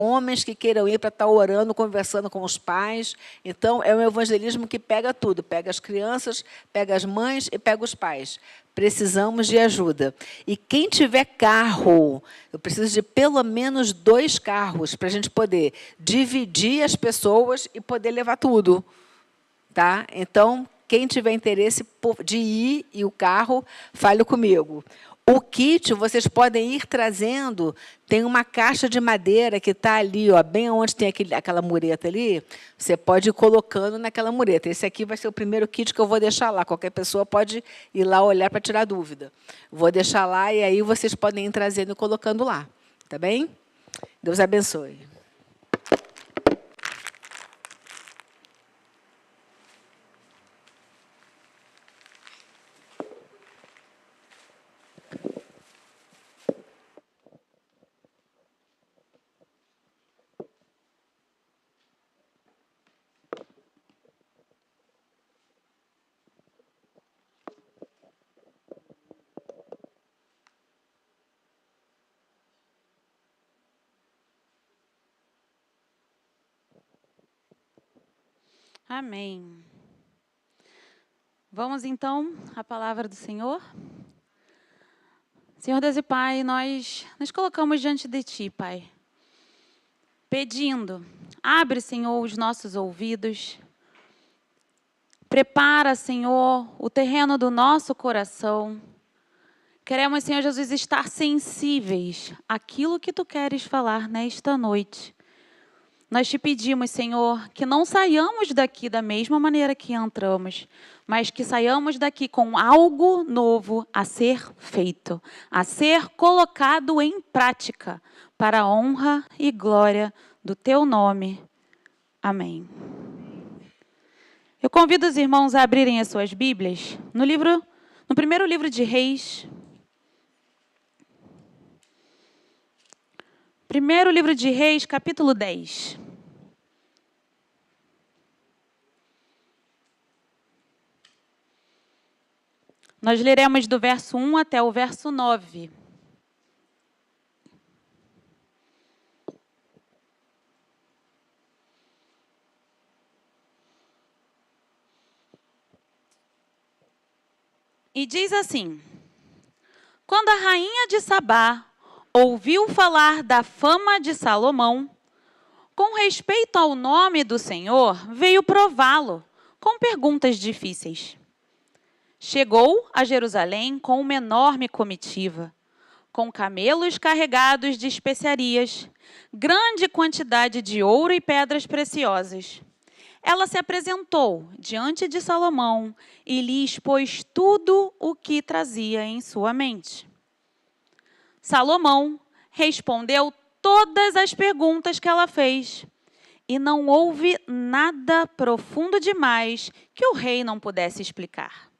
homens que queiram ir para estar orando, conversando com os pais. Então, é um evangelismo que pega tudo. Pega as crianças, pega as mães e pega os pais. Precisamos de ajuda. E quem tiver carro, eu preciso de pelo menos 2 carros para a gente poder dividir as pessoas e poder levar tudo. Tá? Então, quem tiver interesse de ir e o carro, fale comigo. O kit, vocês podem ir trazendo, tem uma caixa de madeira que está ali, ó, bem onde tem aquela mureta ali, você pode ir colocando naquela mureta. Esse aqui vai ser o primeiro kit que eu vou deixar lá, qualquer pessoa pode ir lá olhar para tirar dúvida. Vou deixar lá e aí vocês podem ir trazendo e colocando lá. Tá bem? Deus abençoe. Amém. Vamos, então, à palavra do Senhor. Senhor Deus e Pai, nós nos colocamos diante de Ti, Pai, pedindo, abre, Senhor, os nossos ouvidos, prepara, Senhor, o terreno do nosso coração. Queremos, Senhor Jesus, estar sensíveis àquilo que Tu queres falar nesta noite. Nós te pedimos, Senhor, que não saiamos daqui da mesma maneira que entramos, mas que saiamos daqui com algo novo a ser feito, a ser colocado em prática, para a honra e glória do Teu nome. Amém. Eu convido os irmãos a abrirem as suas Bíblias no primeiro livro de Reis. Primeiro livro de Reis, capítulo 10. Nós leremos do verso 1 até o verso 9. E diz assim: quando a rainha de Sabá ouviu falar da fama de Salomão, com respeito ao nome do Senhor, veio prová-lo com perguntas difíceis. Chegou a Jerusalém com uma enorme comitiva, com camelos carregados de especiarias, grande quantidade de ouro e pedras preciosas. Ela se apresentou diante de Salomão e lhe expôs tudo o que trazia em sua mente. Salomão respondeu todas as perguntas que ela fez, e não houve nada profundo demais que o rei não pudesse explicar.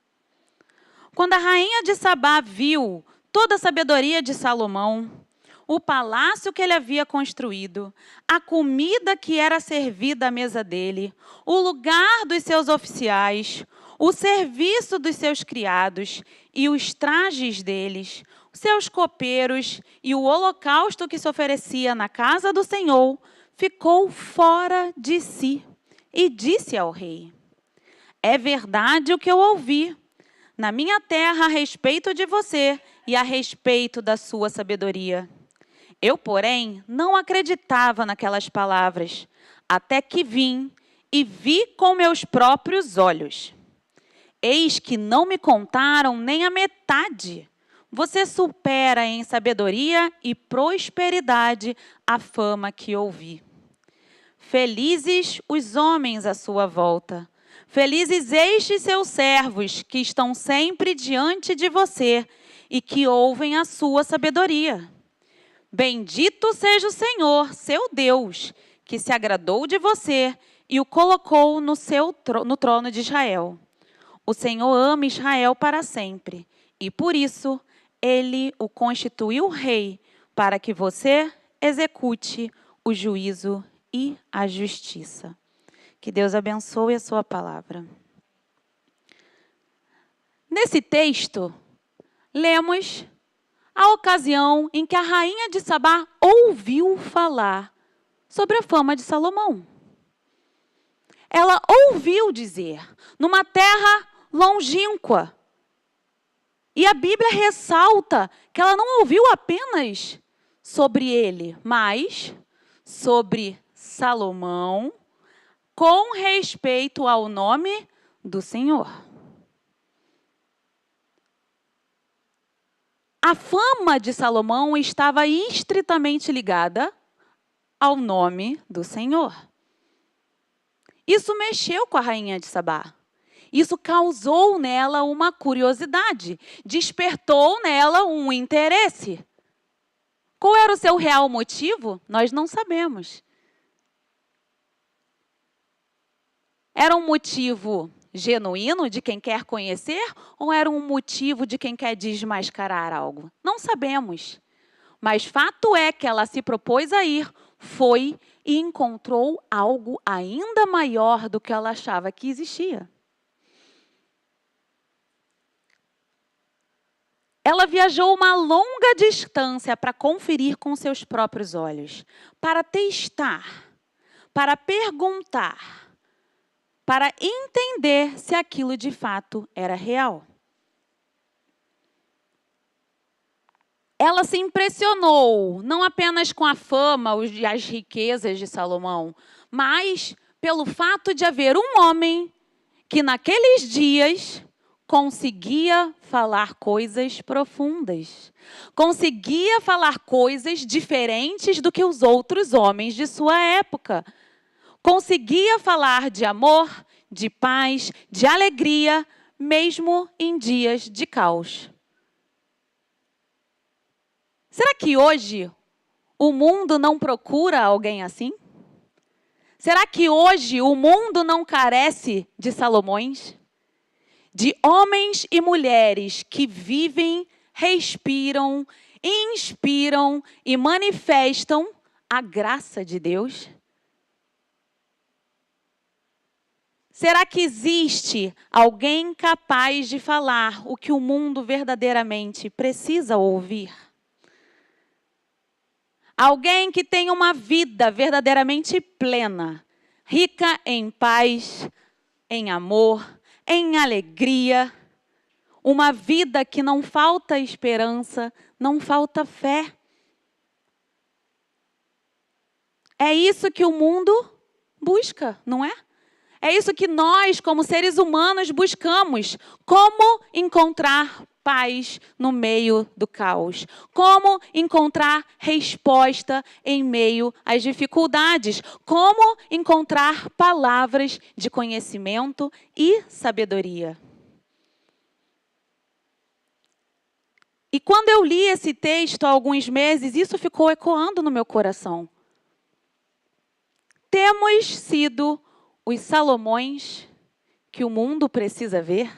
Quando a rainha de Sabá viu toda a sabedoria de Salomão, o palácio que ele havia construído, a comida que era servida à mesa dele, o lugar dos seus oficiais, o serviço dos seus criados e os trajes deles, os seus copeiros e o holocausto que se oferecia na casa do Senhor, ficou fora de si e disse ao rei: é verdade o que eu ouvi na minha terra a respeito de você e a respeito da sua sabedoria. Eu, porém, não acreditava naquelas palavras, até que vim e vi com meus próprios olhos. Eis que não me contaram nem a metade. Você supera em sabedoria e prosperidade a fama que ouvi. Felizes os homens à sua volta. Felizes estes seus servos, que estão sempre diante de você e que ouvem a sua sabedoria. Bendito seja o Senhor, seu Deus, que se agradou de você e o colocou no trono de Israel. O Senhor ama Israel para sempre, e por isso ele o constituiu rei, para que você execute o juízo e a justiça. Que Deus abençoe a sua palavra. Nesse texto, lemos a ocasião em que a rainha de Sabá ouviu falar sobre a fama de Salomão. Ela ouviu dizer, numa terra longínqua. E a Bíblia ressalta que ela não ouviu apenas sobre ele, mas sobre Salomão, com respeito ao nome do Senhor. A fama de Salomão estava estritamente ligada ao nome do Senhor. Isso mexeu com a rainha de Sabá. Isso causou nela uma curiosidade, despertou nela um interesse. Qual era o seu real motivo? Nós não sabemos. Era um motivo genuíno de quem quer conhecer ou era um motivo de quem quer desmascarar algo? Não sabemos. Mas fato é que ela se propôs a ir, foi e encontrou algo ainda maior do que ela achava que existia. Ela viajou uma longa distância para conferir com seus próprios olhos, para testar, para perguntar, para entender se aquilo de fato era real. Ela se impressionou, não apenas com a fama e as riquezas de Salomão, mas pelo fato de haver um homem que naqueles dias conseguia falar coisas profundas, conseguia falar coisas diferentes do que os outros homens de sua época. Conseguia falar de amor, de paz, de alegria, mesmo em dias de caos. Será que hoje o mundo não procura alguém assim? Será que hoje o mundo não carece de Salomões? De homens e mulheres que vivem, respiram, inspiram e manifestam a graça de Deus? Será que existe alguém capaz de falar o que o mundo verdadeiramente precisa ouvir? Alguém que tem uma vida verdadeiramente plena, rica em paz, em amor, em alegria, uma vida que não falta esperança, não falta fé. É isso que o mundo busca, não é? É isso que nós, como seres humanos, buscamos. Como encontrar paz no meio do caos? Como encontrar resposta em meio às dificuldades? Como encontrar palavras de conhecimento e sabedoria? E quando eu li esse texto há alguns meses, isso ficou ecoando no meu coração. Temos sido os Salomões que o mundo precisa ver?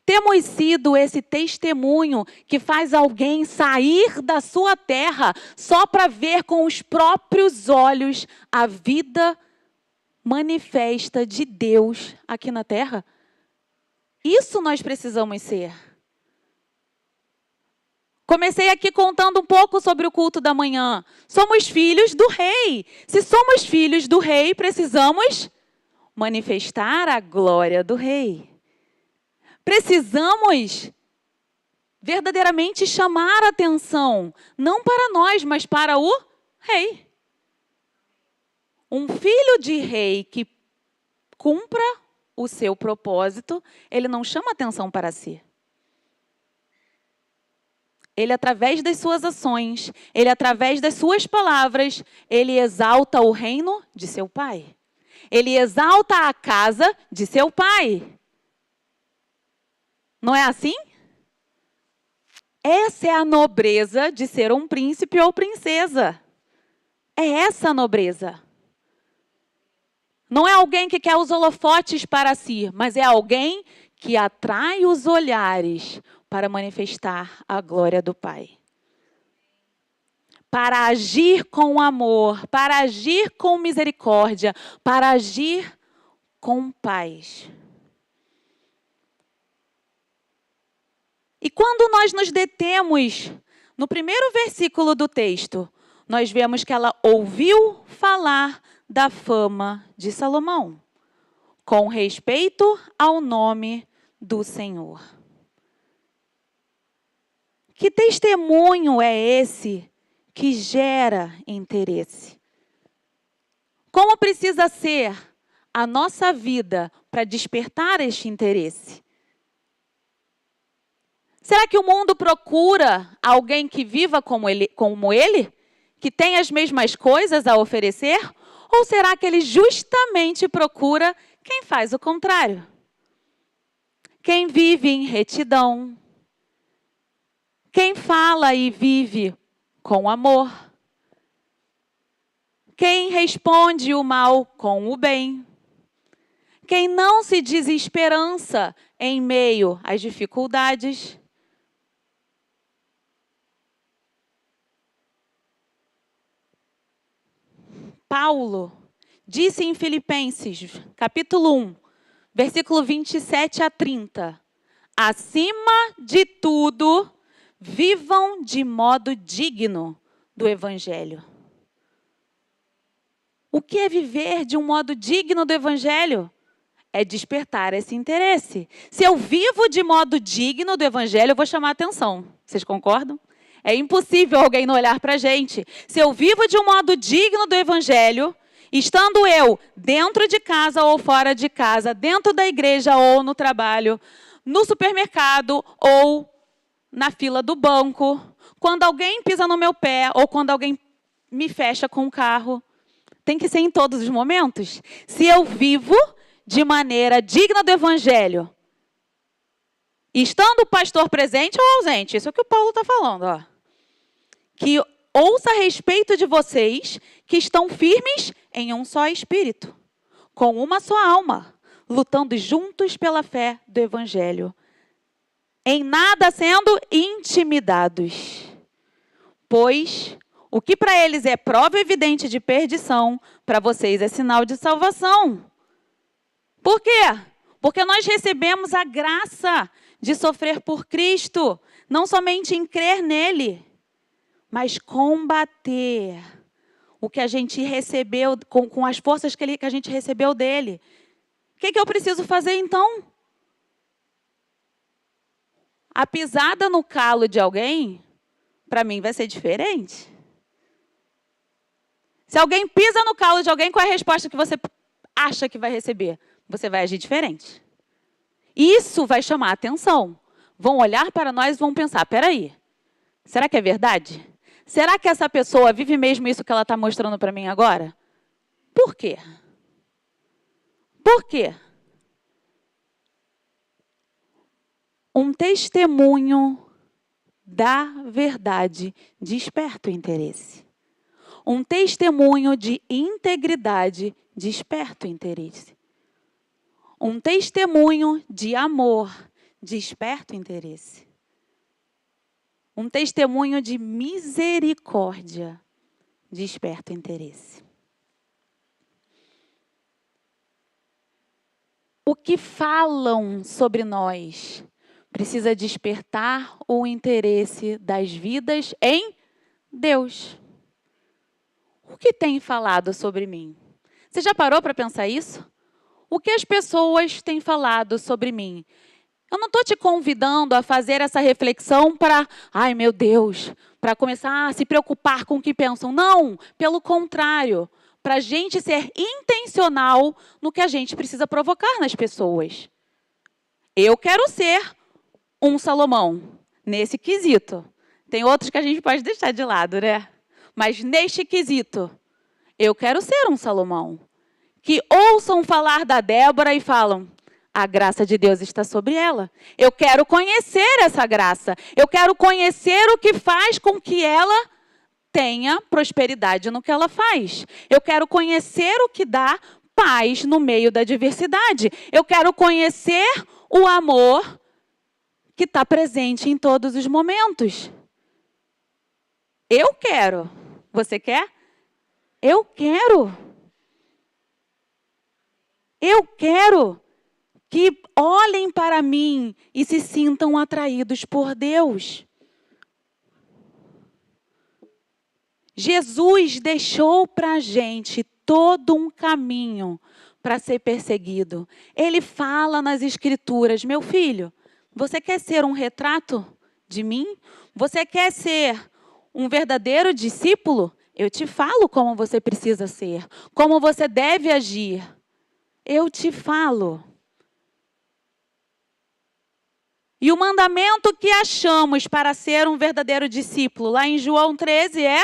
Temos sido esse testemunho que faz alguém sair da sua terra só para ver com os próprios olhos a vida manifesta de Deus aqui na terra? Isso nós precisamos ser. Comecei aqui contando um pouco sobre o culto da manhã. Somos filhos do rei. Se somos filhos do rei, precisamos manifestar a glória do rei. Precisamos verdadeiramente chamar a atenção, não para nós, mas para o rei. Um filho de rei que cumpra o seu propósito, ele não chama atenção para si. Ele, através das suas ações, ele, através das suas palavras, ele exalta o reino de seu pai. Ele exalta a casa de seu pai. Não é assim? Essa é a nobreza de ser um príncipe ou princesa. É essa a nobreza. Não é alguém que quer os holofotes para si, mas é alguém que atrai os olhares para manifestar a glória do Pai. Para agir com amor, para agir com misericórdia, para agir com paz. E quando nós nos detemos no primeiro versículo do texto, nós vemos que ela ouviu falar da fama de Salomão, com respeito ao nome do Senhor. Que testemunho é esse que gera interesse? Como precisa ser a nossa vida para despertar este interesse? Será que o mundo procura alguém que viva como ele? Que tem as mesmas coisas a oferecer? Ou será que ele justamente procura quem faz o contrário? Quem vive em retidão? Quem fala e vive com amor? Quem responde o mal com o bem? Quem não se desesperança em meio às dificuldades? Paulo disse em Filipenses, capítulo 1, versículo 27 a 30, acima de tudo, vivam de modo digno do Evangelho. O que é viver de um modo digno do Evangelho? É despertar esse interesse. Se eu vivo de modo digno do Evangelho, eu vou chamar a atenção. Vocês concordam? É impossível alguém não olhar para a gente. Se eu vivo de um modo digno do Evangelho, estando eu dentro de casa ou fora de casa, dentro da igreja ou no trabalho, no supermercado ou na fila do banco, quando alguém pisa no meu pé ou quando alguém me fecha com o carro, tem que ser em todos os momentos. Se eu vivo de maneira digna do Evangelho, estando o pastor presente ou ausente, isso é o que o Paulo está falando, ó. Que ouça a respeito de vocês que estão firmes em um só espírito, com uma só alma, lutando juntos pela fé do Evangelho, em nada sendo intimidados, pois o que para eles é prova evidente de perdição, para vocês é sinal de salvação. Por quê? Porque nós recebemos a graça de sofrer por Cristo, não somente em crer nele, mas combater o que a gente recebeu, com as forças que a gente recebeu dele. O que eu preciso fazer então? A pisada no calo de alguém, para mim vai ser diferente. Se alguém pisa no calo de alguém, qual é a resposta que você acha que vai receber? Você vai agir diferente. Isso vai chamar a atenção. Vão olhar para nós e vão pensar, espera aí, será que é verdade? Será que essa pessoa vive mesmo isso que ela está mostrando para mim agora? Por quê? Por quê? Um testemunho da verdade desperta o interesse. Um testemunho de integridade desperta o interesse. Um testemunho de amor desperta o interesse. Um testemunho de misericórdia desperta o interesse. O que falam sobre nós precisa despertar o interesse das vidas em Deus. O que tem falado sobre mim? Você já parou para pensar isso? O que as pessoas têm falado sobre mim? Eu não estou te convidando a fazer essa reflexão para, ai meu Deus, para começar a se preocupar com o que pensam. Não, pelo contrário, para a gente ser intencional no que a gente precisa provocar nas pessoas. Eu quero ser um Salomão, nesse quesito. Tem outros que a gente pode deixar de lado, né? Mas neste quesito, eu quero ser um Salomão. Que ouçam falar da Débora e falam, a graça de Deus está sobre ela. Eu quero conhecer essa graça. Eu quero conhecer o que faz com que ela tenha prosperidade no que ela faz. Eu quero conhecer o que dá paz no meio da diversidade. Eu quero conhecer o amor que está presente em todos os momentos. Eu quero. Você quer? Eu quero. Eu quero que olhem para mim e se sintam atraídos por Deus. Jesus deixou para a gente todo um caminho para ser perseguido. Ele fala nas Escrituras: meu filho, você quer ser um retrato de mim? Você quer ser um verdadeiro discípulo? Eu te falo como você precisa ser, como você deve agir. Eu te falo. E o mandamento que achamos para ser um verdadeiro discípulo, lá em João 13, é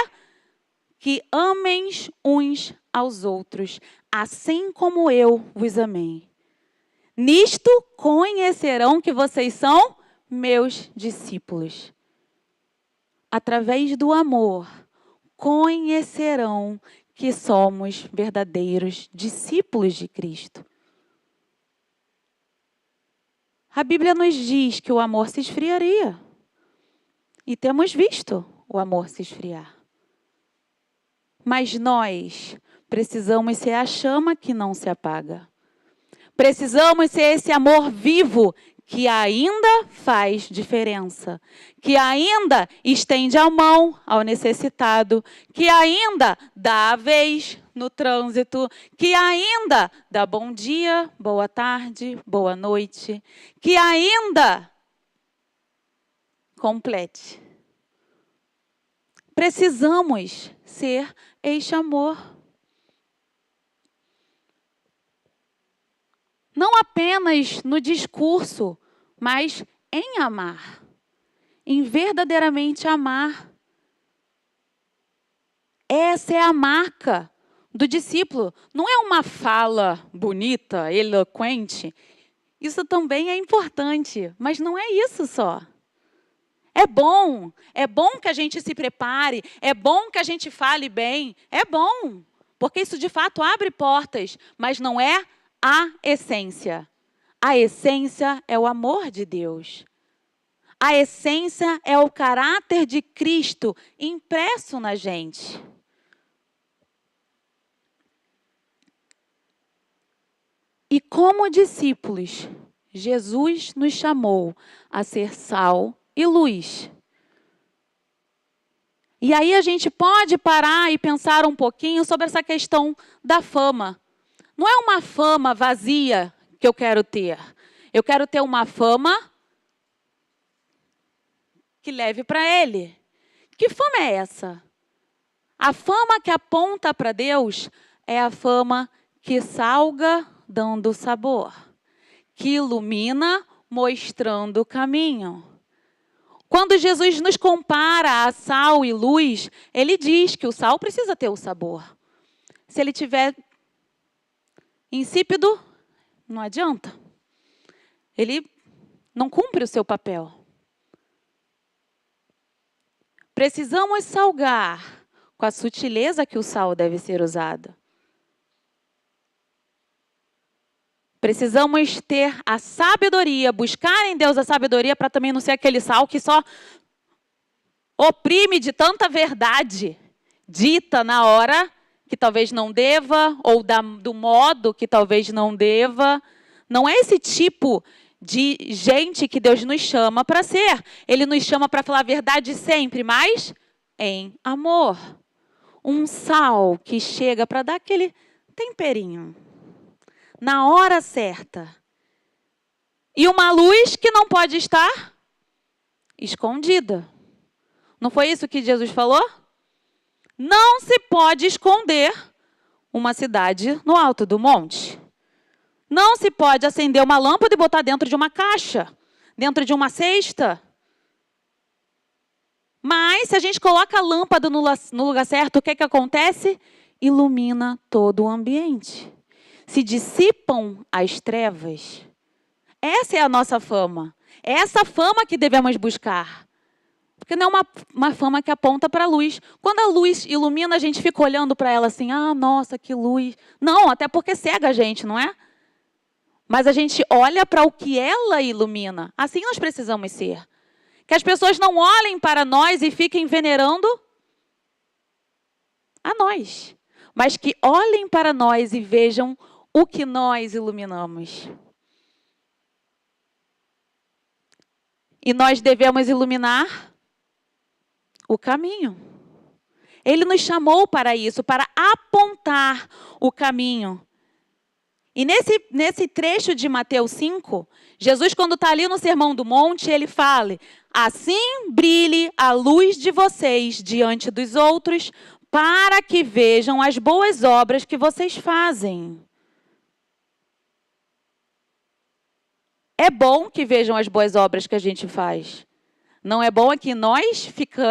que amem uns aos outros, assim como eu vos amei. Nisto conhecerão que vocês são meus discípulos. Através do amor, conhecerão que somos verdadeiros discípulos de Cristo. A Bíblia nos diz que o amor se esfriaria. E temos visto o amor se esfriar. Mas nós precisamos ser a chama que não se apaga. Precisamos ser esse amor vivo que ainda faz diferença, que ainda estende a mão ao necessitado, que ainda dá a vez no trânsito, que ainda dá bom dia, boa tarde, boa noite, que ainda complete. Precisamos ser este amor. Não apenas no discurso, mas em amar. Em verdadeiramente amar. Essa é a marca do discípulo. Não é uma fala bonita, eloquente. Isso também é importante, mas não é isso só. É bom que a gente se prepare, é bom que a gente fale bem, é bom, porque isso de fato abre portas, mas não é a essência. A essência é o amor de Deus. A essência é o caráter de Cristo impresso na gente. E como discípulos, Jesus nos chamou a ser sal e luz. E aí a gente pode parar e pensar um pouquinho sobre essa questão da fama. Não é uma fama vazia que eu quero ter. Eu quero ter uma fama que leve para Ele. Que fama é essa? A fama que aponta para Deus é a fama que salga dando sabor, que ilumina mostrando o caminho. Quando Jesus nos compara a sal e luz, Ele diz que o sal precisa ter o sabor. Se ele tiver insípido, não adianta. Ele não cumpre o seu papel. Precisamos salgar com a sutileza que o sal deve ser usado. Precisamos ter a sabedoria, buscar em Deus a sabedoria para também não ser aquele sal que só oprime de tanta verdade dita na hora que talvez não deva, ou do modo que talvez não deva. Não é esse tipo de gente que Deus nos chama para ser. Ele nos chama para falar a verdade sempre, mas em amor. Um sal que chega para dar aquele temperinho na hora certa. E uma luz que não pode estar escondida. Não foi isso que Jesus falou? Não se pode esconder uma cidade no alto do monte. Não se pode acender uma lâmpada e botar dentro de uma caixa, dentro de uma cesta. Mas, se a gente coloca a lâmpada no lugar certo, o que acontece? Ilumina todo o ambiente. Se dissipam as trevas. Essa é a nossa fama. É essa fama que devemos buscar. Porque não é uma fama que aponta para a luz. Quando a luz ilumina, a gente fica olhando para ela assim, ah, nossa, que luz. Não, até porque cega a gente, não é? Mas a gente olha para o que ela ilumina. Assim nós precisamos ser. Que as pessoas não olhem para nós e fiquem venerando a nós. Mas que olhem para nós e vejam o que nós iluminamos. E nós devemos iluminar o caminho. Ele nos chamou para isso, para apontar o caminho. E nesse trecho de Mateus 5, Jesus, quando está ali no Sermão do Monte, ele fala: assim brilhe a luz de vocês diante dos outros, para que vejam as boas obras que vocês fazem. É bom que vejam as boas obras que a gente faz. Não é bom é que nós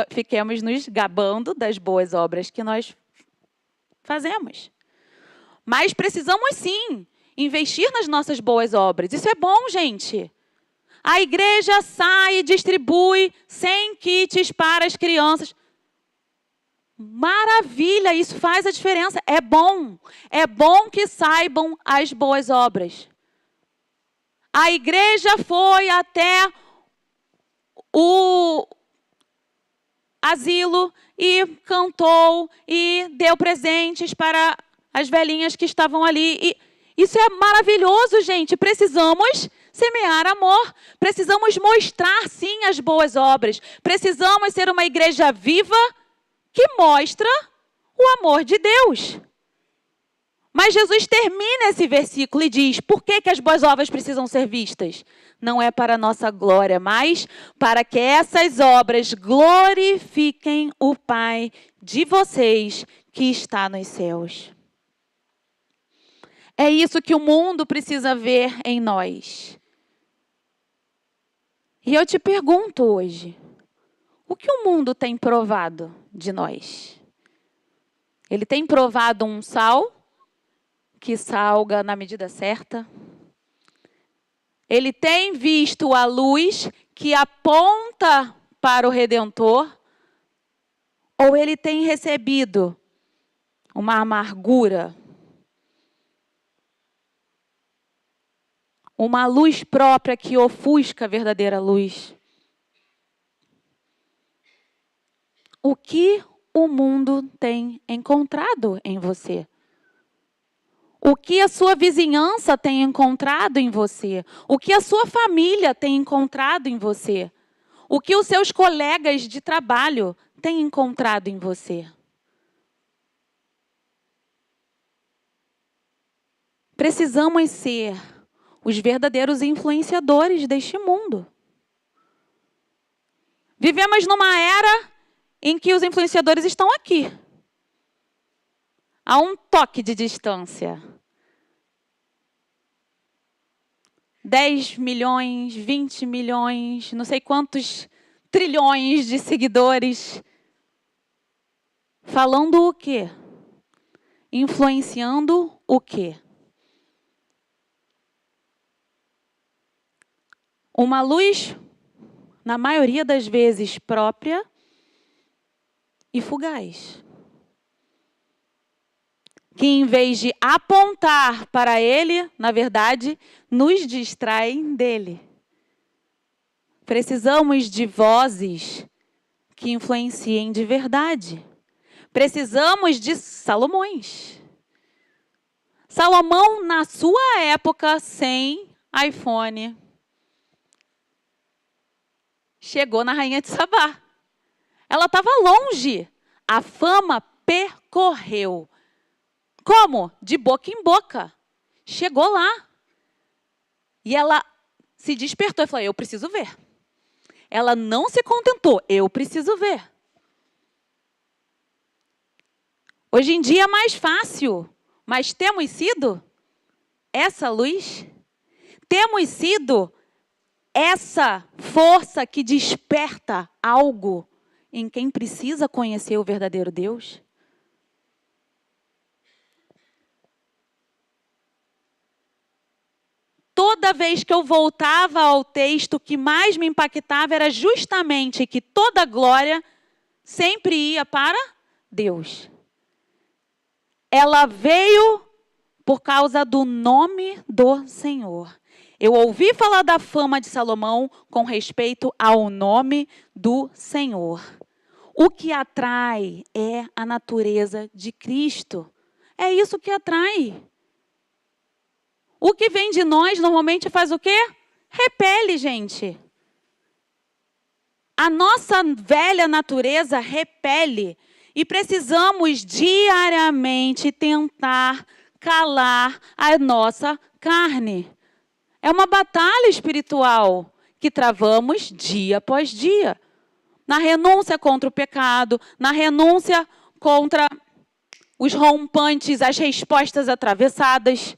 fiquemos nos gabando das boas obras que nós fazemos. Mas precisamos sim investir nas nossas boas obras. Isso é bom, gente. A igreja sai e distribui 100 kits para as crianças. Maravilha, isso faz a diferença. É bom que saibam as boas obras. A igreja foi até o asilo e cantou e deu presentes para as velhinhas que estavam ali. E isso é maravilhoso, gente. Precisamos semear amor. Precisamos mostrar, sim, as boas obras. Precisamos ser uma igreja viva que mostra o amor de Deus. Mas Jesus termina esse versículo e diz: por que as boas obras precisam ser vistas? Não é para a nossa glória, mas para que essas obras glorifiquem o Pai de vocês que está nos céus. É isso que o mundo precisa ver em nós. E eu te pergunto hoje, o que o mundo tem provado de nós? Ele tem provado um sal que salga na medida certa? Ele tem visto a luz que aponta para o Redentor? Ou ele tem recebido uma amargura? Uma luz própria que ofusca a verdadeira luz? O que o mundo tem encontrado em você? O que a sua vizinhança tem encontrado em você? O que a sua família tem encontrado em você? O que os seus colegas de trabalho têm encontrado em você? Precisamos ser os verdadeiros influenciadores deste mundo. Vivemos numa era em que os influenciadores estão aqui, a um toque de distância. 10 milhões, 20 milhões, não sei quantos trilhões de seguidores. Falando o quê? Influenciando o quê? Uma luz, na maioria das vezes, própria e fugaz. Que em vez de apontar para ele, na verdade, nos distraem dele. Precisamos de vozes que influenciem de verdade. Precisamos de Salomões. Salomão, na sua época, sem iPhone, chegou na rainha de Sabá. Ela estava longe. A fama percorreu. Como? De boca em boca. Chegou lá. E ela se despertou e falou: eu preciso ver. Ela não se contentou. Eu preciso ver. Hoje em dia é mais fácil. Mas temos sido essa luz? Temos sido essa força que desperta algo em quem precisa conhecer o verdadeiro Deus? Toda vez que eu voltava ao texto, o que mais me impactava era justamente que toda glória sempre ia para Deus. Ela veio por causa do nome do Senhor. Eu ouvi falar da fama de Salomão com respeito ao nome do Senhor. O que atrai é a natureza de Cristo. É isso que atrai. O que vem de nós normalmente faz o quê? Repele, gente. A nossa velha natureza repele. E precisamos diariamente tentar calar a nossa carne. É uma batalha espiritual que travamos dia após dia. Na renúncia contra o pecado, na renúncia contra os rompantes, as respostas atravessadas.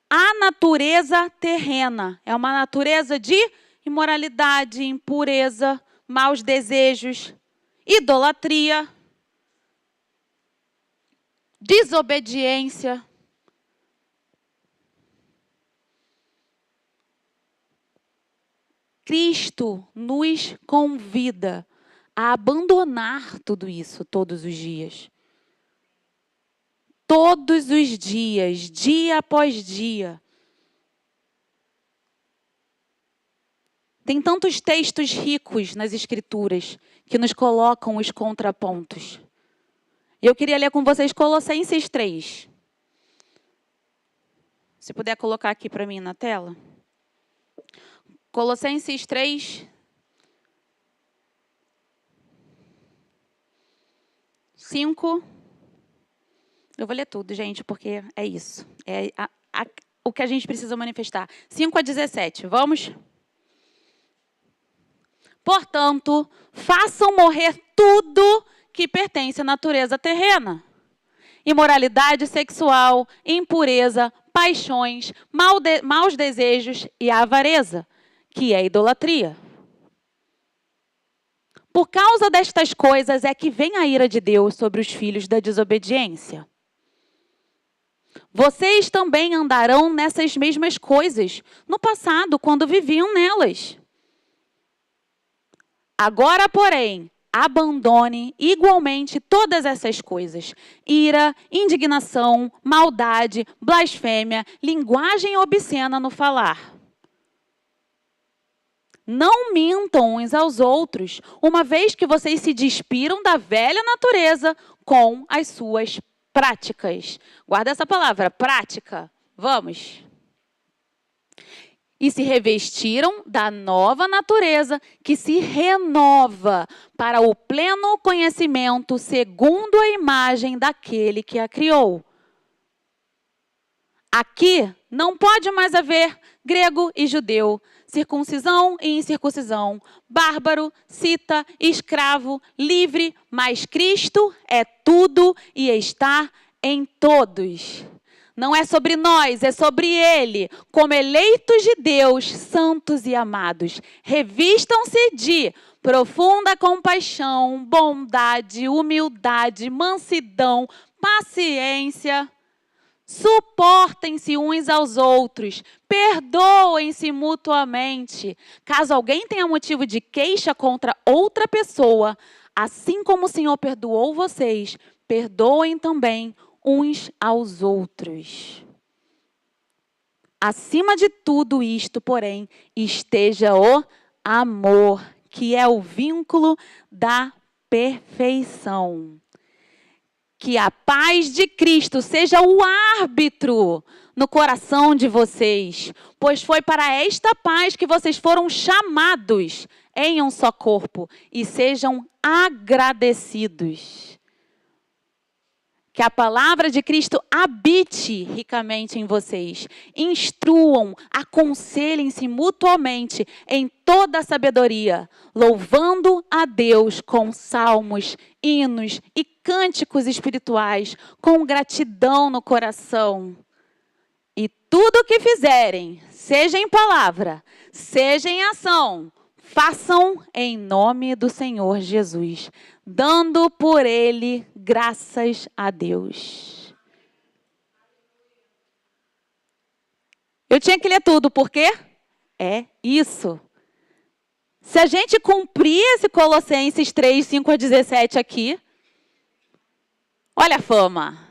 A natureza terrena é uma natureza de imoralidade, impureza, maus desejos, idolatria, desobediência. Cristo nos convida a abandonar tudo isso todos os dias. Todos os dias, dia após dia. Tem tantos textos ricos nas Escrituras que nos colocam os contrapontos. Eu queria ler com vocês Colossenses 3. Se puder colocar aqui para mim na tela. Colossenses 3. 5. Eu vou ler tudo, gente, porque é isso. É o que a gente precisa manifestar. 5 a 17. Vamos? Portanto, façam morrer tudo que pertence à natureza terrena. Imoralidade sexual, impureza, paixões, maus desejos e a avareza, que é idolatria. Por causa destas coisas é que vem a ira de Deus sobre os filhos da desobediência. Vocês também andarão nessas mesmas coisas no passado, quando viviam nelas. Agora, porém, abandone igualmente todas essas coisas: ira, indignação, maldade, blasfêmia, linguagem obscena no falar. Não mintam uns aos outros, uma vez que vocês se despiram da velha natureza com as suas práticas. Guarda essa palavra, prática. Vamos. E se revestiram da nova natureza que se renova para o pleno conhecimento segundo a imagem daquele que a criou. Aqui não pode mais haver grego e judeu, circuncisão e incircuncisão, bárbaro, cita, escravo, livre, mas Cristo é tudo e está em todos. Não é sobre nós, é sobre Ele, como eleitos de Deus, santos e amados. Revistam-se de profunda compaixão, bondade, humildade, mansidão, paciência. Suportem-se uns aos outros, perdoem-se mutuamente. Caso alguém tenha motivo de queixa contra outra pessoa, assim como o Senhor perdoou vocês, perdoem também uns aos outros. Acima de tudo isto, porém, esteja o amor, que é o vínculo da perfeição. Que a paz de Cristo seja o árbitro no coração de vocês, pois foi para esta paz que vocês foram chamados em um só corpo, e sejam agradecidos. Que a palavra de Cristo habite ricamente em vocês. Instruam, aconselhem-se mutuamente em toda a sabedoria, louvando a Deus com salmos, hinos e cânticos espirituais, com gratidão no coração. E tudo o que fizerem, seja em palavra, seja em ação, façam em nome do Senhor Jesus, dando por Ele graças a Deus. Eu tinha que ler tudo, por quê? É isso. Se a gente cumprir esse Colossenses 3, 5 a 17 aqui, olha a fama.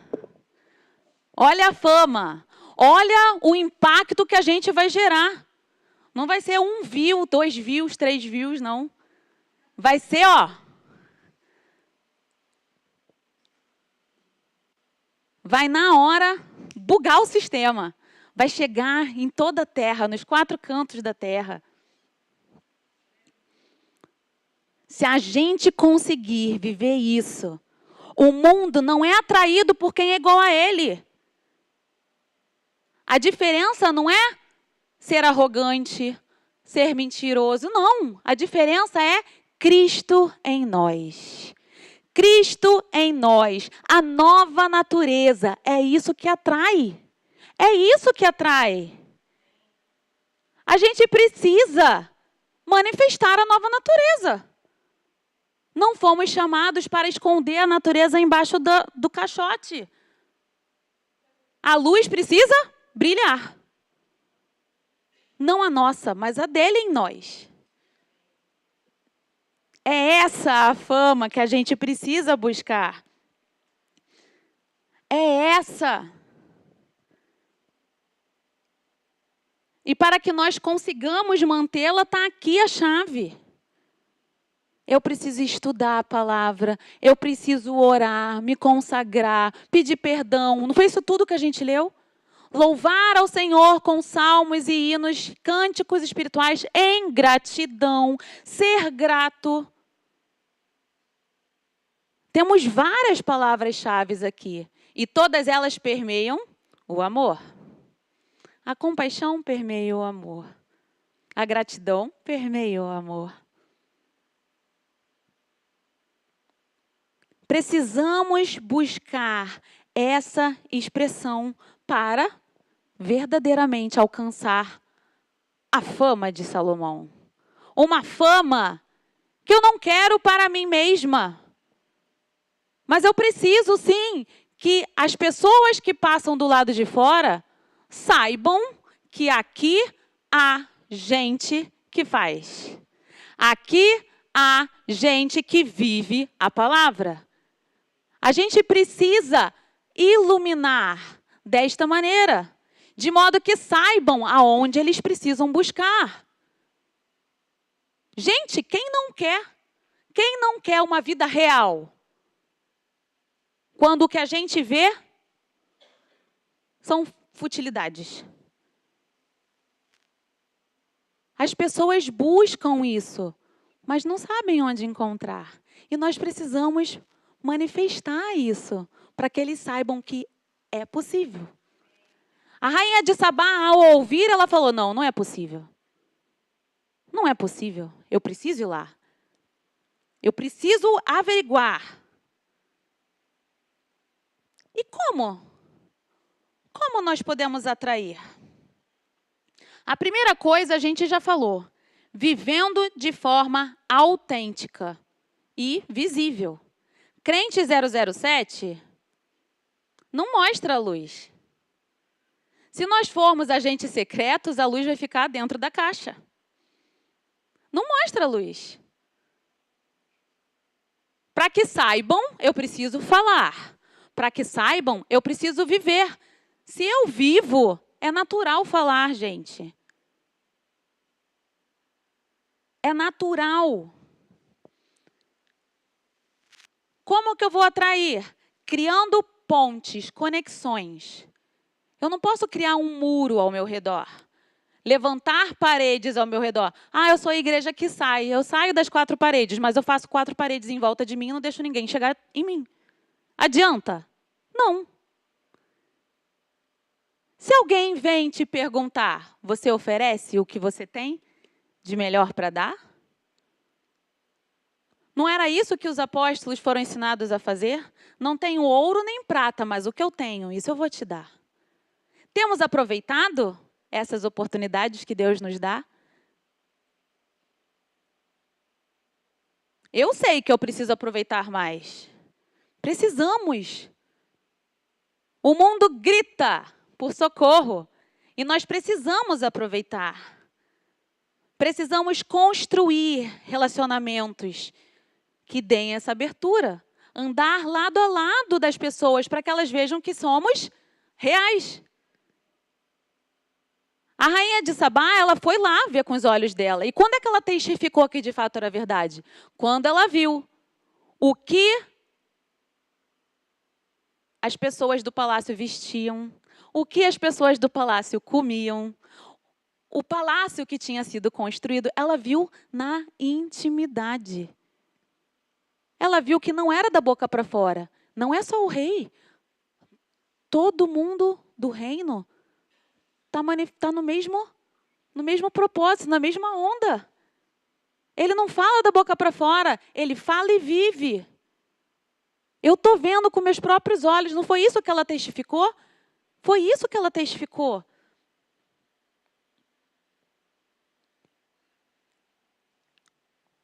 Olha a fama. Olha o impacto que a gente vai gerar. Não vai ser 1 view, 2 views, 3 views, não. Vai ser, vai na hora bugar o sistema. Vai chegar em toda a terra, nos 4 cantos da terra. Se a gente conseguir viver isso, o mundo não é atraído por quem é igual a ele. A diferença não é ser arrogante, ser mentiroso. Não, a diferença é Cristo em nós. Cristo em nós, a nova natureza, é isso que atrai. É isso que atrai. A gente precisa manifestar a nova natureza. Não fomos chamados para esconder a natureza embaixo do caixote. A luz precisa brilhar. Não a nossa, mas a dele em nós. É essa a fama que a gente precisa buscar. É essa. E para que nós consigamos mantê-la, está aqui a chave. Eu preciso estudar a palavra, eu preciso orar, me consagrar, pedir perdão. Não foi isso tudo que a gente leu? Louvar ao Senhor com salmos e hinos, cânticos espirituais em gratidão, ser grato. Temos várias palavras-chave aqui, e todas elas permeiam o amor. A compaixão permeia o amor. A gratidão permeia o amor. Precisamos buscar essa expressão para verdadeiramente alcançar a fama de Salomão. Uma fama que eu não quero para mim mesma. Mas eu preciso, sim, que as pessoas que passam do lado de fora saibam que aqui há gente que faz. Aqui há gente que vive a palavra. A gente precisa iluminar desta maneira, de modo que saibam aonde eles precisam buscar. Gente, quem não quer? Quem não quer uma vida real? Quando o que a gente vê são futilidades. As pessoas buscam isso, mas não sabem onde encontrar. E nós precisamos manifestar isso, para que eles saibam que é possível. A rainha de Sabá, ao ouvir, ela falou, não é possível. Não é possível. Eu preciso ir lá. Eu preciso averiguar. E como? Como nós podemos atrair? A primeira coisa a gente já falou. Vivendo de forma autêntica e visível. Crente 007 não mostra a luz. Se nós formos agentes secretos, a luz vai ficar dentro da caixa. Não mostra a luz. Para que saibam, eu preciso falar. Para que saibam, eu preciso viver. Se eu vivo, é natural falar, gente. É natural. Como que eu vou atrair? Criando pontes, conexões. Eu não posso criar um muro ao meu redor. Levantar paredes ao meu redor. Eu sou a igreja que sai. Eu saio das 4 paredes, mas eu faço 4 paredes em volta de mim e não deixo ninguém chegar em mim. Adianta? Não. Se alguém vem te perguntar, você oferece o que você tem de melhor para dar? Não era isso que os apóstolos foram ensinados a fazer? Não tenho ouro nem prata, mas o que eu tenho, isso eu vou te dar. Temos aproveitado essas oportunidades que Deus nos dá? Eu sei que eu preciso aproveitar mais. Precisamos. O mundo grita por socorro e nós precisamos aproveitar. Precisamos construir relacionamentos que deem essa abertura. Andar lado a lado das pessoas para que elas vejam que somos reais. A rainha de Sabá, ela foi lá ver com os olhos dela. E quando é que ela testificou que de fato era verdade? Quando ela viu o que as pessoas do palácio vestiam, o que as pessoas do palácio comiam, o palácio que tinha sido construído, ela viu na intimidade. ela viu que não era da boca para fora. Não é só o rei. Todo mundo do reino está no mesmo propósito, na mesma onda. Ele não fala da boca para fora, ele fala e vive. Eu estou vendo com meus próprios olhos, não foi isso que ela testificou? Foi isso que ela testificou.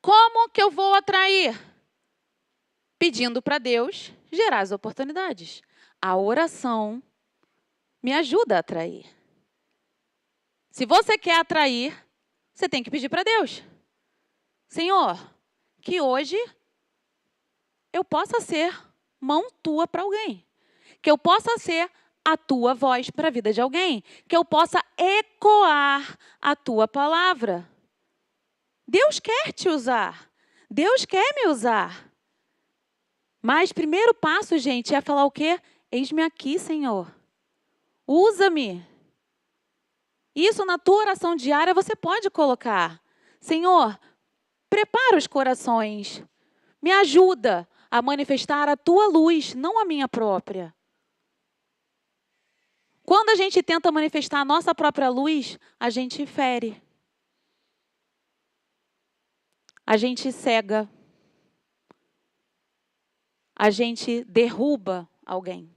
Como que eu vou atrair? Pedindo para Deus gerar as oportunidades. A oração me ajuda a atrair. Se você quer atrair, você tem que pedir para Deus. Senhor, que hoje eu possa ser mão tua para alguém. Que eu possa ser a tua voz para a vida de alguém. Que eu possa ecoar a tua palavra. Deus quer te usar. Deus quer me usar. Mas primeiro passo, gente, é falar o quê? Eis-me aqui, Senhor. Usa-me. Isso na tua oração diária você pode colocar. Senhor, prepara os corações. Me ajuda a manifestar a tua luz, não a minha própria. Quando a gente tenta manifestar a nossa própria luz, a gente fere. A gente cega. A gente derruba alguém.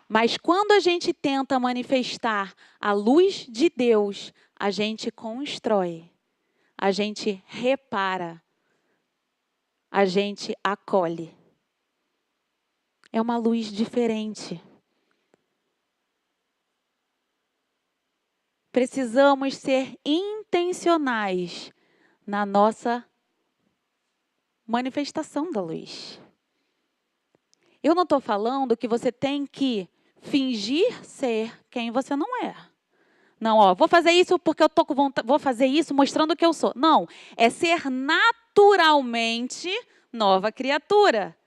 Mas quando a gente tenta manifestar a luz de Deus, a gente constrói, a gente repara, a gente acolhe. É uma luz diferente. Precisamos ser intencionais na nossa manifestação da luz. Eu não estou falando que você tem que fingir ser quem você não é. Não, vou fazer isso porque eu tô com vontade, vou fazer isso mostrando que eu sou. Não, é ser naturalmente nova criatura.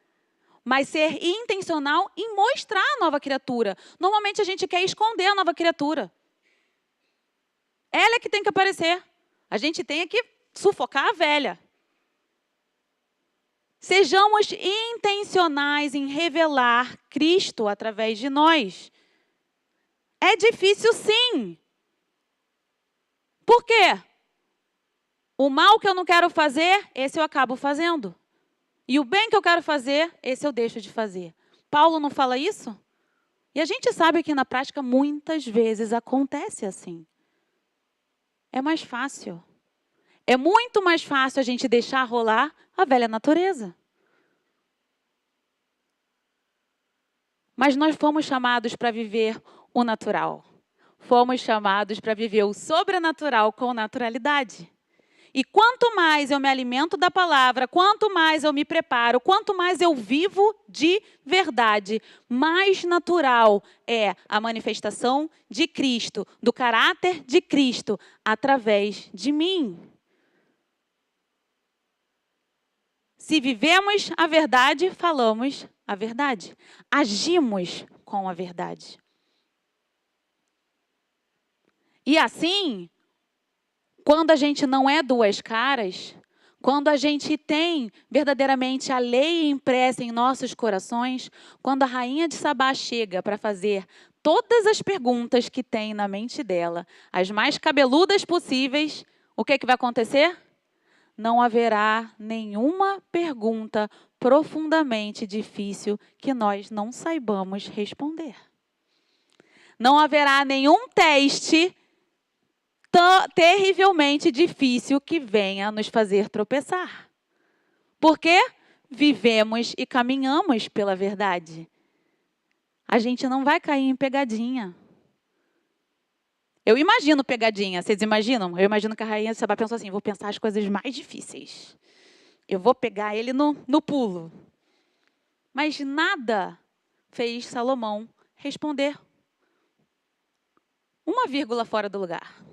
Mas ser intencional em mostrar a nova criatura. Normalmente a gente quer esconder a nova criatura. Ela é que tem que aparecer. A gente tem que sufocar a velha. Sejamos intencionais em revelar Cristo através de nós. É difícil, sim. Por quê? O mal que eu não quero fazer, esse eu acabo fazendo. E o bem que eu quero fazer, esse eu deixo de fazer. Paulo não fala isso? E a gente sabe que na prática muitas vezes acontece assim. É mais fácil. É muito mais fácil a gente deixar rolar a velha natureza. Mas nós fomos chamados para viver o natural. Fomos chamados para viver o sobrenatural com naturalidade. E quanto mais eu me alimento da palavra, quanto mais eu me preparo, quanto mais eu vivo de verdade, mais natural é a manifestação de Cristo, do caráter de Cristo, através de mim. Se vivemos a verdade, falamos a verdade. Agimos com a verdade. E assim, quando a gente não é duas caras, quando a gente tem verdadeiramente a lei impressa em nossos corações, quando a rainha de Sabá chega para fazer todas as perguntas que tem na mente dela, as mais cabeludas possíveis, o que vai acontecer? Não haverá nenhuma pergunta profundamente difícil que nós não saibamos responder. Não haverá nenhum teste terrivelmente difícil que venha nos fazer tropeçar. Porque vivemos e caminhamos pela verdade. A gente não vai cair em pegadinha. Eu imagino pegadinha, vocês imaginam? Eu imagino que a rainha de Sabá pensou assim, vou pensar as coisas mais difíceis. Eu vou pegar ele no pulo. Mas nada fez Salomão responder uma vírgula fora do lugar.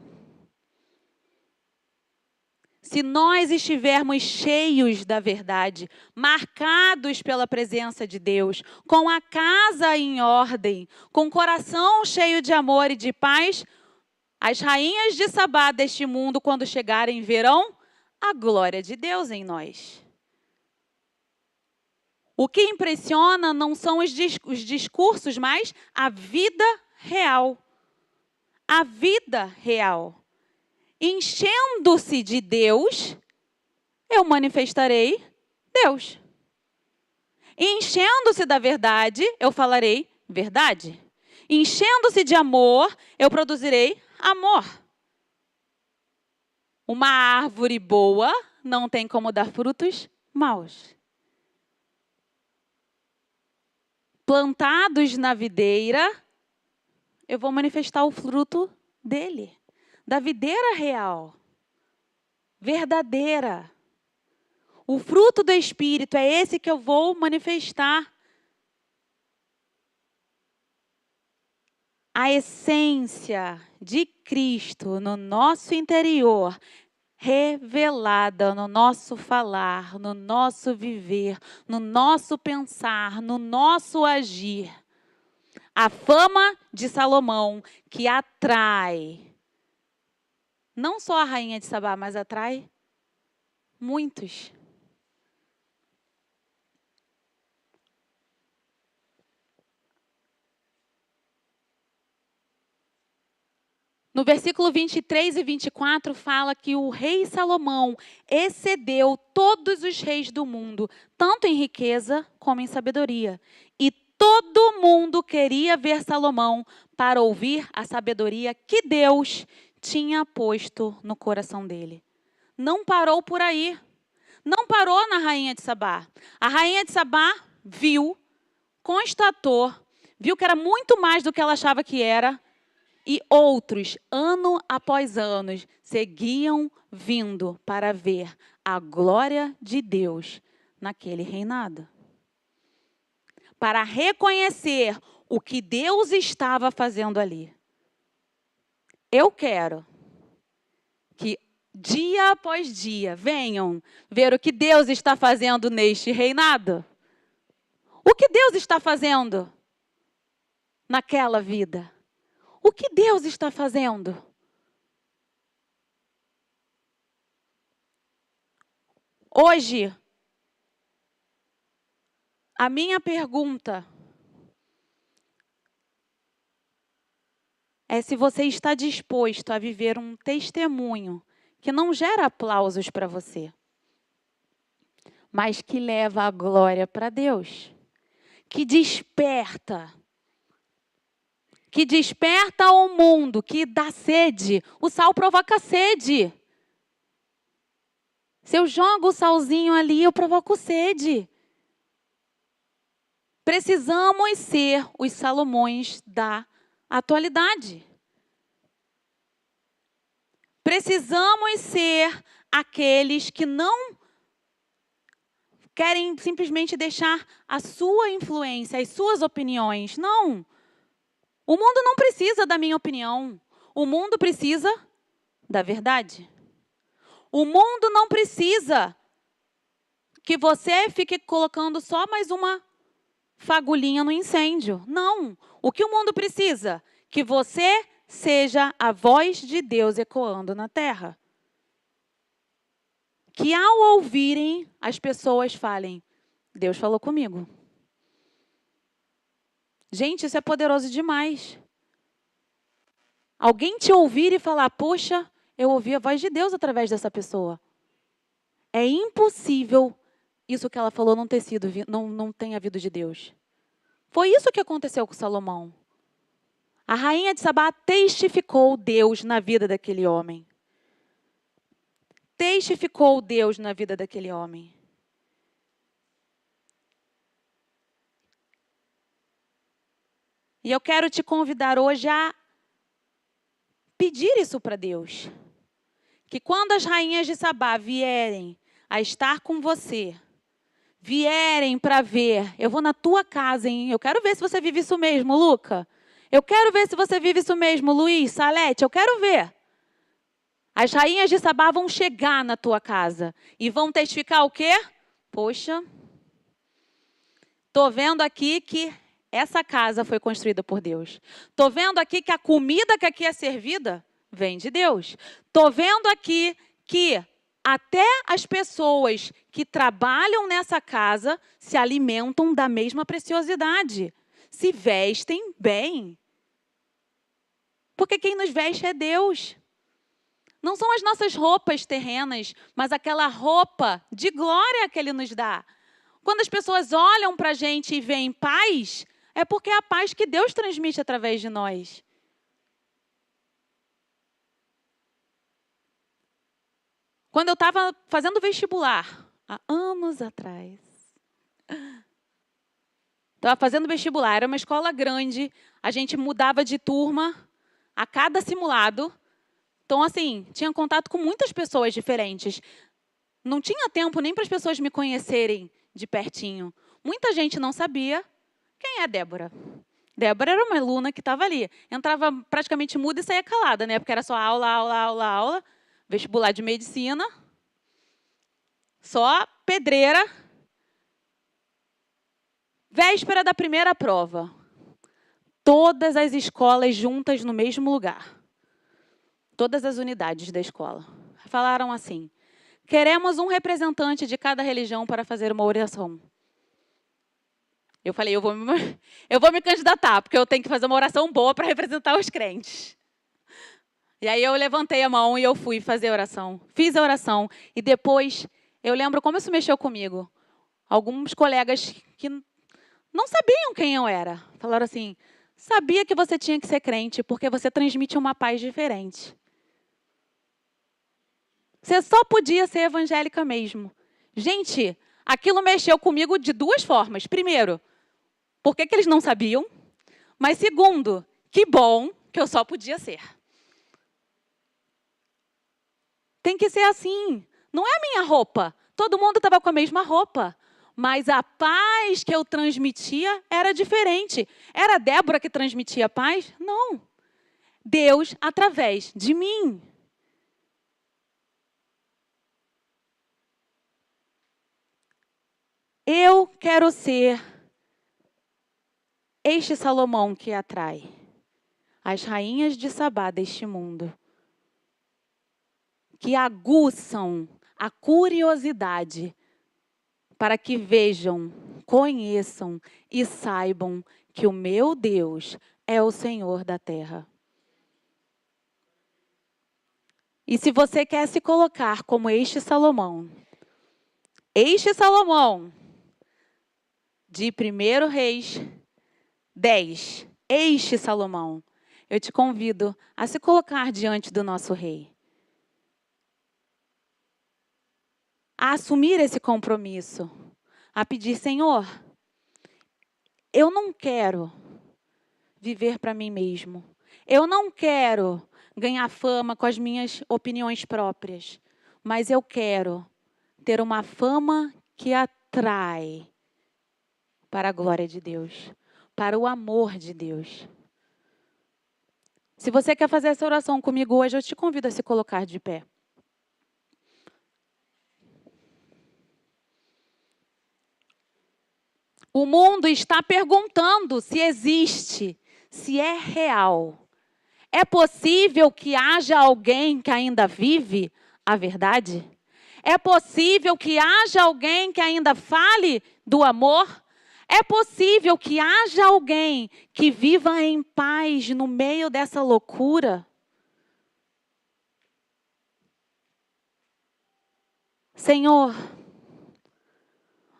Se nós estivermos cheios da verdade, marcados pela presença de Deus, com a casa em ordem, com o coração cheio de amor e de paz, as rainhas de Sabá deste mundo, quando chegarem, verão a glória de Deus em nós. O que impressiona não são os discursos, mas a vida real. A vida real. Enchendo-se de Deus, eu manifestarei Deus. Enchendo-se da verdade, eu falarei verdade. Enchendo-se de amor, eu produzirei amor. Uma árvore boa não tem como dar frutos maus. Plantados na videira, eu vou manifestar o fruto dele. Da videira real. Verdadeira. O fruto do Espírito é esse que eu vou manifestar. A essência de Cristo no nosso interior, revelada no nosso falar, no nosso viver, no nosso pensar, no nosso agir. A fama de Salomão que atrai, não só a rainha de Sabá, mas atrai muitos. No versículo 23 e 24 fala que o rei Salomão excedeu todos os reis do mundo, tanto em riqueza como em sabedoria. E todo mundo queria ver Salomão para ouvir a sabedoria que Deus tinha posto no coração dele. Não parou por aí. Não parou na rainha de Sabá. A rainha de Sabá viu, constatou, viu que era muito mais do que ela achava que era. E outros, ano após ano, seguiam vindo para ver a glória de Deus naquele reinado. Para reconhecer o que Deus estava fazendo ali. Eu quero que dia após dia venham ver o que Deus está fazendo neste reinado. O que Deus está fazendo naquela vida. O que Deus está fazendo? Hoje, a minha pergunta é se você está disposto a viver um testemunho que não gera aplausos para você, mas que leva a glória para Deus, que desperta ao mundo, que dá sede. O sal provoca sede. Se eu jogo o salzinho ali, eu provoco sede. Precisamos ser os Salomões da atualidade. Precisamos ser aqueles que não querem simplesmente deixar a sua influência, as suas opiniões. Não. O mundo não precisa da minha opinião. O mundo precisa da verdade. O mundo não precisa que você fique colocando só mais uma fagulhinha no incêndio. Não. O que o mundo precisa? Que você seja a voz de Deus ecoando na terra. Que ao ouvirem, as pessoas falem, Deus falou comigo. Gente, isso é poderoso demais. Alguém te ouvir e falar, poxa, eu ouvi a voz de Deus através dessa pessoa. É impossível isso que ela falou não tenha vindo de Deus. Foi isso que aconteceu com Salomão. A rainha de Sabá testificou Deus na vida daquele homem. Testificou Deus na vida daquele homem. E eu quero te convidar hoje a pedir isso para Deus. Que quando as rainhas de Sabá vierem a estar com você, vierem para ver, eu vou na tua casa, hein? Eu quero ver se você vive isso mesmo, Luca. Eu quero ver se você vive isso mesmo, Luiz, Salete, eu quero ver. As rainhas de Sabá vão chegar na tua casa e vão testificar o quê? Poxa, estou vendo aqui que essa casa foi construída por Deus. Estou vendo aqui que a comida que aqui é servida vem de Deus. Estou vendo aqui que até as pessoas que trabalham nessa casa se alimentam da mesma preciosidade, se vestem bem. Porque quem nos veste é Deus. Não são as nossas roupas terrenas, mas aquela roupa de glória que Ele nos dá. Quando as pessoas olham para a gente e veem paz, é porque é a paz que Deus transmite através de nós. Quando eu estava fazendo vestibular, há anos atrás, estava fazendo vestibular, era uma escola grande, a gente mudava de turma a cada simulado. Então, assim, tinha contato com muitas pessoas diferentes. Não tinha tempo nem para as pessoas me conhecerem de pertinho. Muita gente não sabia quem é a Débora. Débora era uma aluna que estava ali. Entrava praticamente muda e saía calada, né? Porque era só aula, aula, aula, aula. Vestibular de medicina. Só pedreira. Véspera da primeira prova. Todas as escolas juntas no mesmo lugar. Todas as unidades da escola. Falaram assim: queremos um representante de cada religião para fazer uma oração. Eu falei, eu vou me candidatar, porque eu tenho que fazer uma oração boa para representar os crentes. E aí eu levantei a mão e eu fui fazer a oração. Fiz a oração. E depois, eu lembro como isso mexeu comigo. Alguns colegas que não sabiam quem eu era. Falaram assim, sabia que você tinha que ser crente, porque você transmite uma paz diferente. Você só podia ser evangélica mesmo. Gente, aquilo mexeu comigo de duas formas. Primeiro, por que eles não sabiam? Mas segundo, que bom que eu só podia ser. Tem que ser assim. Não é a minha roupa. Todo mundo estava com a mesma roupa. Mas a paz que eu transmitia era diferente. Era a Débora que transmitia a paz? Não. Deus através de mim. Eu quero ser este Salomão que atrai as rainhas de Sabá deste mundo, que aguçam a curiosidade para que vejam, conheçam e saibam que o meu Deus é o Senhor da terra. E se você quer se colocar como este Salomão de 1 Reis 10, este Salomão, eu te convido a se colocar diante do nosso rei. A assumir esse compromisso. A pedir, Senhor, eu não quero viver para mim mesmo. Eu não quero ganhar fama com as minhas opiniões próprias. Mas eu quero ter uma fama que atrai para a glória de Deus, para o amor de Deus. Se você quer fazer essa oração comigo hoje, eu te convido a se colocar de pé. O mundo está perguntando se existe, se é real. É possível que haja alguém que ainda vive a verdade? É possível que haja alguém que ainda fale do amor? É possível que haja alguém que viva em paz no meio dessa loucura? Senhor,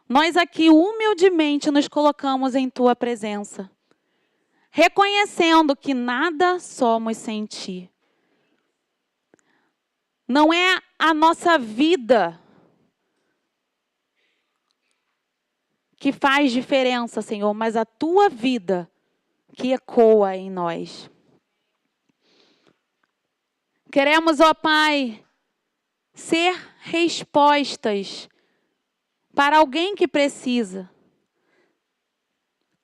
nós aqui humildemente nos colocamos em Tua presença, reconhecendo que nada somos sem Ti. Não é a nossa vida que faz diferença, Senhor, mas a Tua vida que ecoa em nós. Queremos, ó Pai, ser respostas para alguém que precisa,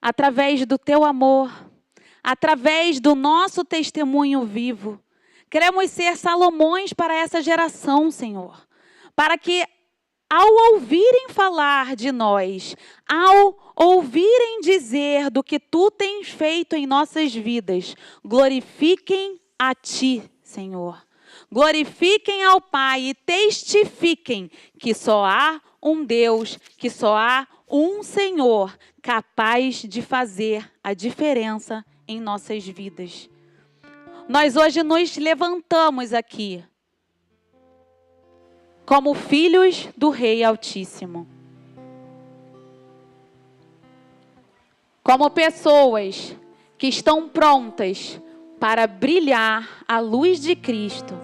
através do Teu amor, através do nosso testemunho vivo. Queremos ser Salomões para essa geração, Senhor, para que, ao ouvirem falar de nós, ao ouvirem dizer do que Tu tens feito em nossas vidas, glorifiquem a Ti, Senhor. glorifiquem ao Pai e testifiquem que só há um Deus, que só há um Senhor capaz de fazer a diferença em nossas vidas. Nós hoje nos levantamos aqui como filhos do Rei Altíssimo. Como pessoas que estão prontas para brilhar a luz de Cristo.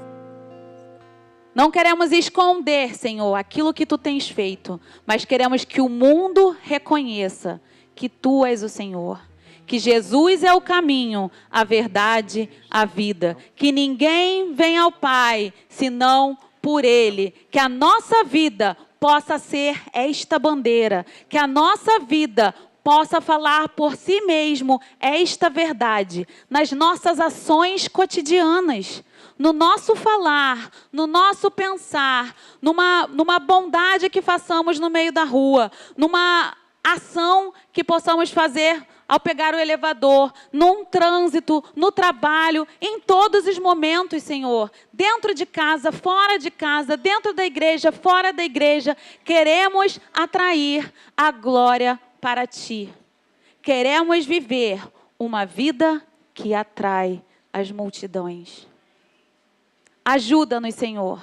Não queremos esconder, Senhor, aquilo que Tu tens feito, mas queremos que o mundo reconheça que Tu és o Senhor, que Jesus é o caminho, a verdade, a vida, que ninguém vem ao Pai senão por Ele, que a nossa vida possa ser esta bandeira, que a nossa vida possa falar por si mesmo esta verdade nas nossas ações cotidianas, no nosso falar, no nosso pensar, numa bondade que façamos no meio da rua, numa ação que possamos fazer ao pegar o elevador, num trânsito, no trabalho, em todos os momentos, Senhor. Dentro de casa, fora de casa, dentro da igreja, fora da igreja, queremos atrair a glória para Ti. Queremos viver uma vida que atrai as multidões. Ajuda-nos, Senhor.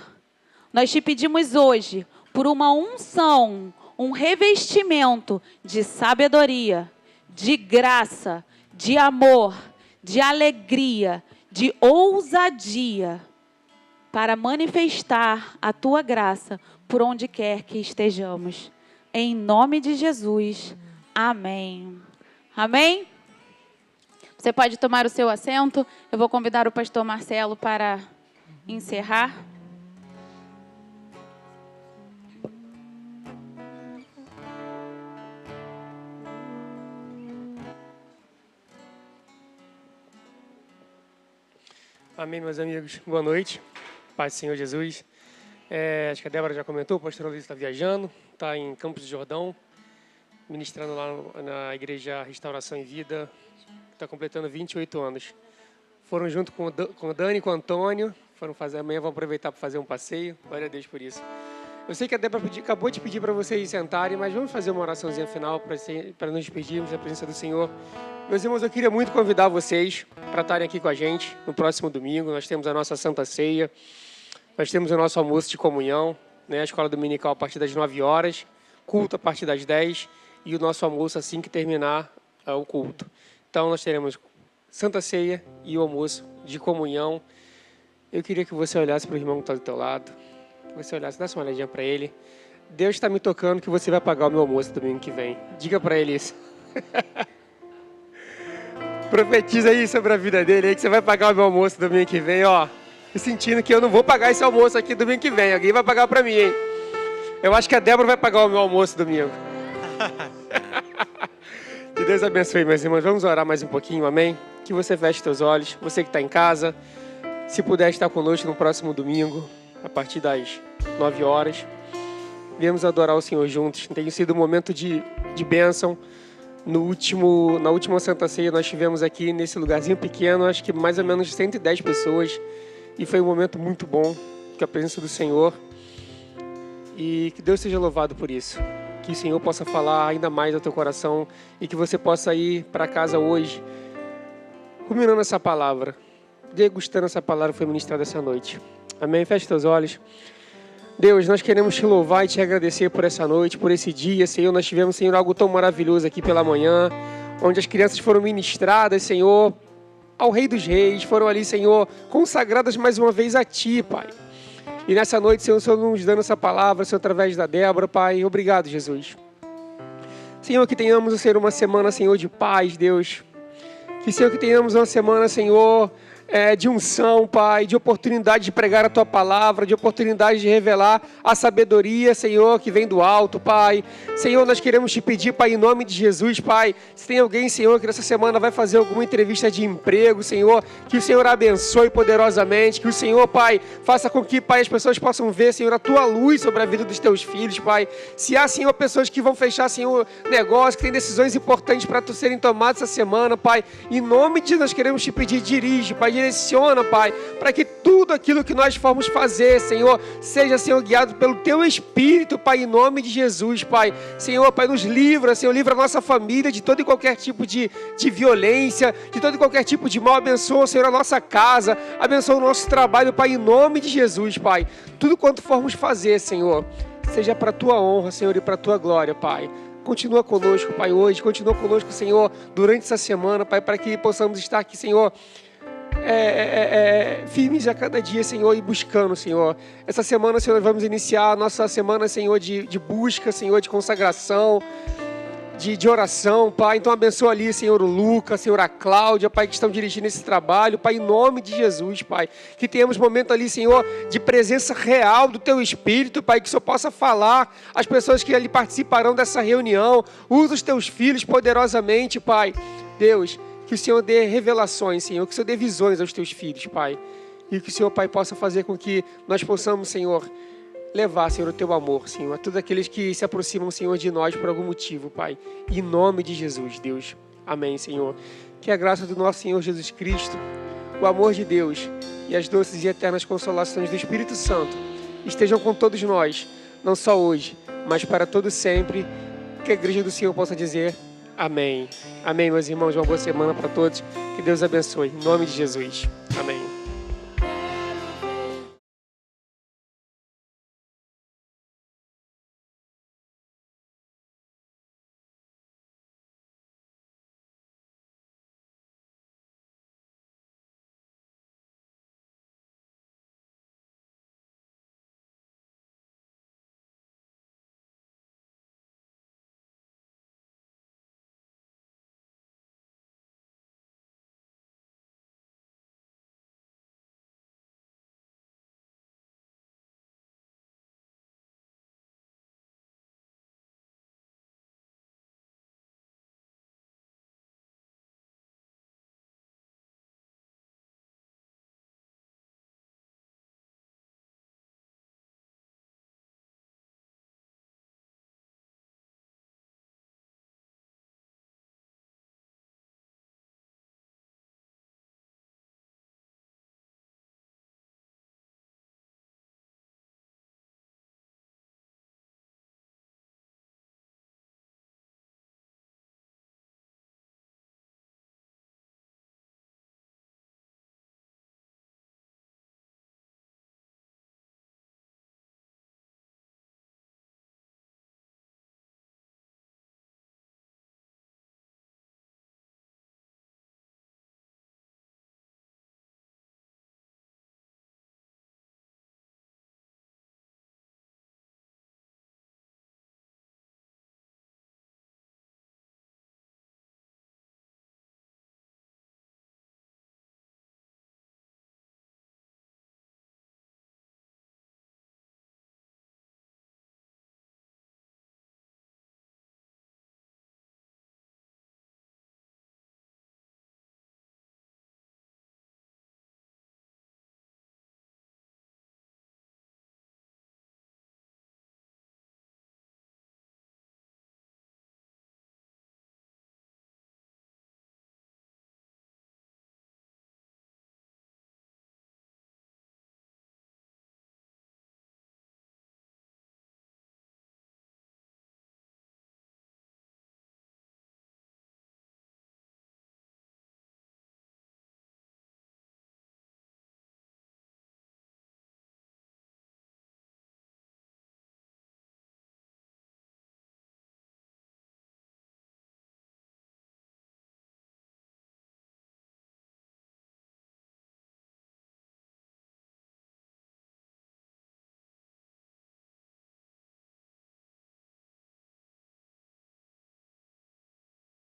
Nós Te pedimos hoje por uma unção, um revestimento de sabedoria, de graça, de amor, de alegria, de ousadia, para manifestar a Tua graça por onde quer que estejamos. Em nome de Jesus. Amém. Amém? Você pode tomar o seu assento. Eu vou convidar o pastor Marcelo para encerrar. Amém, meus amigos. Boa noite. Paz do Senhor Jesus. Acho que a Débora já comentou, o pastor Luiz está viajando, está em Campos do Jordão, ministrando lá na Igreja Restauração e Vida, está completando 28 anos. Foram junto com o Dani e com o Antônio, amanhã vão aproveitar para fazer um passeio. Glória a Deus por isso. Eu sei que a Débora acabou de pedir para vocês sentarem, mas vamos fazer uma oraçãozinha final para nos despedirmos da presença do Senhor. Meus irmãos, eu queria muito convidar vocês para estarem aqui com a gente no próximo domingo. Nós temos a nossa Santa Ceia, nós temos o nosso almoço de comunhão, né? A escola dominical a partir das 9 horas, culto a partir das 10 e o nosso almoço assim que terminar o culto. Então nós teremos Santa Ceia e o almoço de comunhão. Eu queria que você olhasse para o irmão que está do teu lado, que você olhasse, desse uma olhadinha para ele. Deus está me tocando que você vai pagar o meu almoço domingo que vem. Diga para ele isso. Profetiza aí sobre a vida dele aí, que você vai pagar o meu almoço domingo que vem, ó. E sentindo que eu não vou pagar esse almoço aqui domingo que vem. Alguém vai pagar para mim, hein? Eu acho que a Débora vai pagar o meu almoço domingo. Que Deus abençoe, meus irmãos. Vamos orar mais um pouquinho, amém? Que você feche seus olhos. Você que está em casa, se puder estar conosco no próximo domingo, a partir das 9 horas. Viemos adorar o Senhor juntos. Tem sido um momento de bênção. Na última Santa Ceia, nós tivemos aqui nesse lugarzinho pequeno, acho que mais ou menos 110 pessoas. E foi um momento muito bom, com a presença do Senhor. E que Deus seja louvado por isso. Que o Senhor possa falar ainda mais ao teu coração e que você possa ir para casa hoje, ruminando essa palavra, degustando essa palavra que foi ministrada essa noite. Amém? Feche teus olhos. Deus, nós queremos te louvar e te agradecer por essa noite, por esse dia, Senhor. Nós tivemos, Senhor, algo tão maravilhoso aqui pela manhã, onde as crianças foram ministradas, Senhor, ao Rei dos Reis, foram ali, Senhor, consagradas mais uma vez a Ti, Pai. E nessa noite, Senhor, o Senhor nos dando essa palavra, Senhor, através da Débora, Pai. Obrigado, Jesus. Senhor, que tenhamos, Senhor, uma semana, Senhor, de paz, Deus. Que, Senhor, que tenhamos uma semana, Senhor, de unção, Pai, de oportunidade de pregar a Tua palavra, de oportunidade de revelar a sabedoria, Senhor, que vem do alto, Pai. Senhor, nós queremos Te pedir, Pai, em nome de Jesus, Pai, se tem alguém, Senhor, que nessa semana vai fazer alguma entrevista de emprego, Senhor, que o Senhor abençoe poderosamente, que o Senhor, Pai, faça com que, Pai, as pessoas possam ver, Senhor, a Tua luz sobre a vida dos Teus filhos, Pai. Se há, Senhor, pessoas que vão fechar, Senhor, negócios, que tem decisões importantes para serem tomadas essa semana, Pai, em nome de Jesus, nós queremos Te pedir, dirige, Pai, direciona, Pai, para que tudo aquilo que nós formos fazer, Senhor, seja, Senhor, guiado pelo Teu Espírito, Pai, em nome de Jesus, Pai. Senhor, Pai, nos livra, Senhor, livra a nossa família de todo e qualquer tipo de violência, de todo e qualquer tipo de mal. Abençoa, Senhor, a nossa casa, abençoa o nosso trabalho, Pai, em nome de Jesus, Pai. Tudo quanto formos fazer, Senhor, seja para a Tua honra, Senhor, e para a Tua glória, Pai. Continua conosco, Pai, hoje. Continua conosco, Senhor, durante essa semana, Pai, para que possamos estar aqui, Senhor, firmes a cada dia, Senhor, e buscando, Senhor. Essa semana, Senhor, nós vamos iniciar a nossa semana, Senhor, de busca, Senhor, de consagração, de oração, Pai. Então abençoa ali, Senhor, o Lucas, Senhor, a Cláudia, Pai, que estão dirigindo esse trabalho, Pai, em nome de Jesus, Pai. Que tenhamos momento ali, Senhor, de presença real do Teu Espírito, Pai, que o Senhor possa falar às pessoas que ali participarão dessa reunião. Usa os Teus filhos poderosamente, Pai. Deus, que o Senhor dê revelações, Senhor, que o Senhor dê visões aos Teus filhos, Pai. E que o Senhor, Pai, possa fazer com que nós possamos, Senhor, levar, Senhor, o Teu amor, Senhor, a todos aqueles que se aproximam, Senhor, de nós por algum motivo, Pai. Em nome de Jesus, Deus. Amém, Senhor. Que a graça do nosso Senhor Jesus Cristo, o amor de Deus e as doces e eternas consolações do Espírito Santo estejam com todos nós, não só hoje, mas para todo sempre. Que a igreja do Senhor possa dizer amém. Amém, meus irmãos. Uma boa semana para todos. Que Deus abençoe. Em nome de Jesus. Amém.